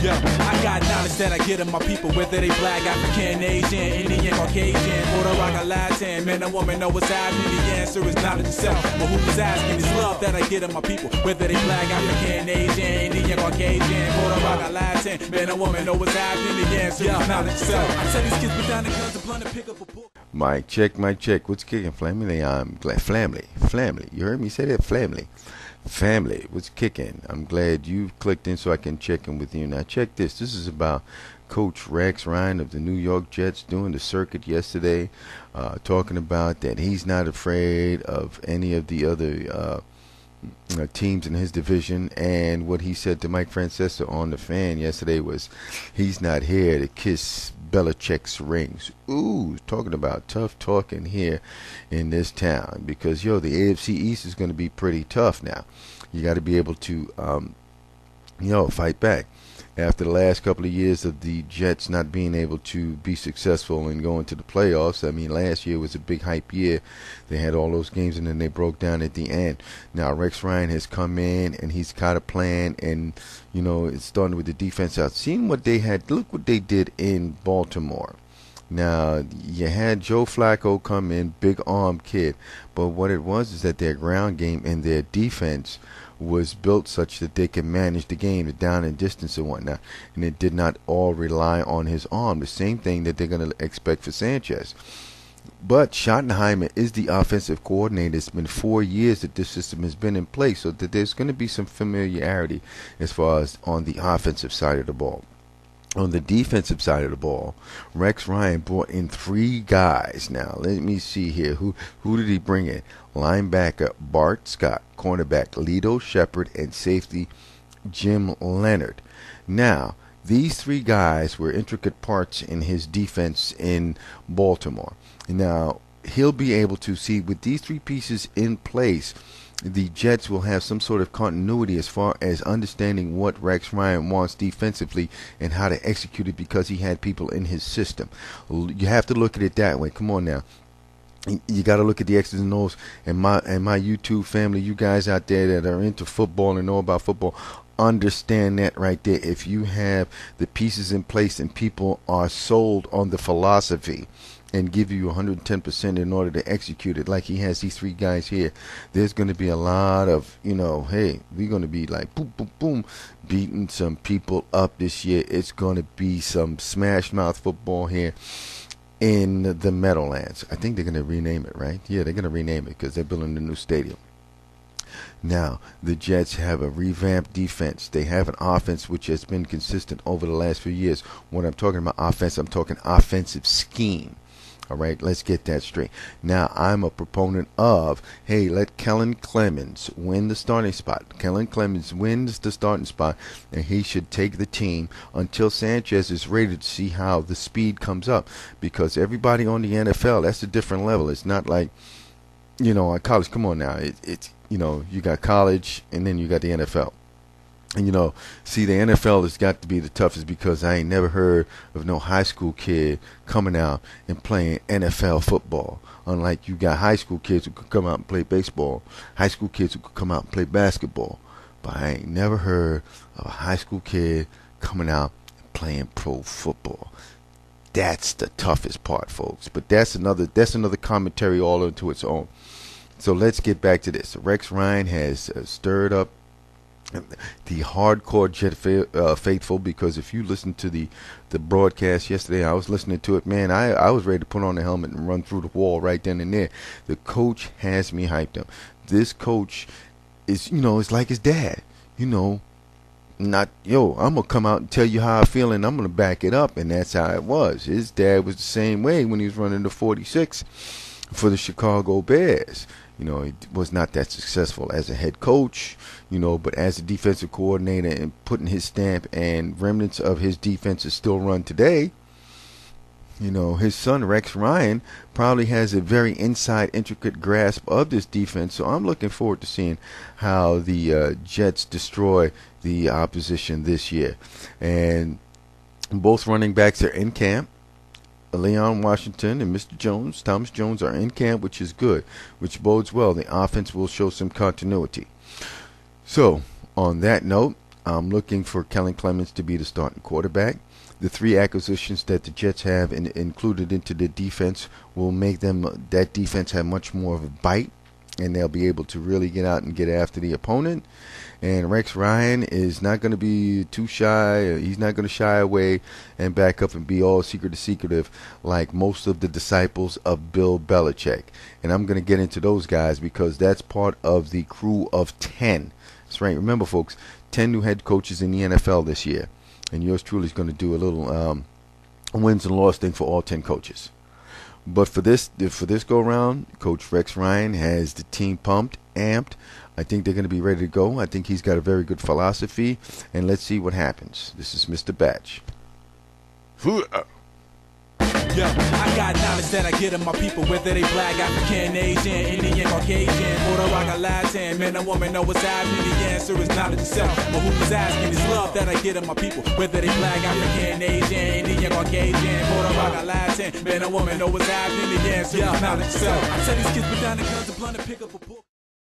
Yo, I got knowledge that I get of my people, whether they black, African, Asian, Indian, Caucasian, Puerto Rican, Latin, man or woman, know what's happening. The answer is knowledge itself. But who's asking is love that I get of my people, whether they black, African, Asian, Indian, Caucasian, Puerto Rican, Latin, man or woman, know what's happening. The answer is knowledge itself. I tell these kids put down the guns and blunt and pick up a book. Mic check, mic check. What's kicking, family? I'm glad. Family. You heard me say that? Family. What's kicking? I'm glad you clicked in so I can check in with you. Now, check this. This is about Coach Rex Ryan of the New York Jets doing the circuit yesterday, talking about that he's not afraid of any of the other teams in his division. And what he said to Mike Francesa on the Fan yesterday was he's not here to kiss Belichick's rings. Ooh, talking about tough talking here in this town, because the AFC East is going to be pretty tough now. You got to be able to fight back after the last couple of years of the Jets not being able to be successful in going to the playoffs. I mean, last year was a big hype year. They had all those games and then they broke down at the end. Now Rex Ryan has come in and he's got a plan, and it's starting with the defense out. Seeing what they had, look what they did in Baltimore. Now, you had Joe Flacco come in, big arm kid, but what it was is that their ground game and their defense was built such that they can manage the game, the down and distance and whatnot, and it did not all rely on his arm. The same thing that they're going to expect for Sanchez. But Schottenheimer is the offensive coordinator. It's been 4 years that this system has been in place, so that there's going to be some familiarity as far as on the offensive side of the ball. On the defensive side of the ball, Rex Ryan brought in 3 guys. Now, let me see here. Who did he bring in? Linebacker Bart Scott, cornerback Lito Shepard, and safety Jim Leonard. Now, these 3 guys were intricate parts in his defense in Baltimore. Now, he'll be able to see with these 3 pieces in place, the Jets will have some sort of continuity as far as understanding what Rex Ryan wants defensively and how to execute it, because he had people in his system. You have to look at it that way. Come on now. You got to look at the X's and O's, and my YouTube family, you guys out there that are into football and know about football, understand that right there. If you have the pieces in place and people are sold on the philosophy and give you 110% in order to execute it, like he has these 3 guys here, there's going to be a lot of, hey, we're going to be like boom, boom, boom, beating some people up this year. It's going to be some smash mouth football here in the Meadowlands. I think they're going to rename it, right? Yeah, they're going to rename it because they're building a new stadium. Now, the Jets have a revamped defense. They have an offense which has been consistent over the last few years. When I'm talking about offense, I'm talking offensive scheme. All right, let's get that straight. Now, I'm a proponent of, hey, let Kellen Clemens win the starting spot. Kellen Clemens wins the starting spot, and he should take the team until Sanchez is ready to see how the speed comes up. Because everybody on the NFL, that's a different level. It's not like, on college. Come on now. It's you got college, and then you got the NFL. And, see, the NFL has got to be the toughest, because I ain't never heard of no high school kid coming out and playing NFL football. Unlike you got high school kids who could come out and play baseball, high school kids who could come out and play basketball. But I ain't never heard of a high school kid coming out and playing pro football. That's the toughest part, folks. But that's another commentary all into its own. So let's get back to this. Rex Ryan has stirred up the hardcore Jet faithful, because if you listen to the broadcast yesterday, I was listening to it, man, I was ready to put on the helmet and run through the wall right then and there. The coach has me hyped up. This coach is, it's like his dad, not, I'm going to come out and tell you how I feel, and I'm going to back it up, and that's how it was. His dad was the same way when he was running the 46 for the Chicago Bears. He was not that successful as a head coach, but as a defensive coordinator and putting his stamp, and remnants of his defenses still run today. His son Rex Ryan probably has a very inside, intricate grasp of this defense. So I'm looking forward to seeing how the Jets destroy the opposition this year. And both running backs are in camp. Leon Washington and Mr. Jones, Thomas Jones, are in camp, which is good, which bodes well. The offense will show some continuity. So, on that note, I'm looking for Kellen Clemens to be the starting quarterback. The 3 acquisitions that the Jets have included into the defense will make that defense have much more of a bite, and they'll be able to really get out and get after the opponent. And Rex Ryan is not going to be too shy. He's not going to shy away and back up and be all secretive like most of the disciples of Bill Belichick. And I'm going to get into those guys because that's part of the crew of 10. That's right. Remember, folks, 10 new head coaches in the NFL this year. And yours truly is going to do a little wins and loss thing for all 10 coaches. But for this go round, Coach Rex Ryan has the team pumped, amped. I think they're going to be ready to go. I think he's got a very good philosophy, and let's see what happens. This is Mr. Batch. Yeah, I got knowledge that I get of my people, whether they black, African, Asian, Indian, Caucasian, Puerto Rican, Latin, man or woman, know what's happening. The answer is knowledge itself. But who's asking is love that I get of my people, whether they black, African, Asian, Indian, Caucasian, Puerto Rican, Latin, man or woman, know what's happening. The answer is knowledge itself. I tell these kids put down the guns and blunt and pick up a book.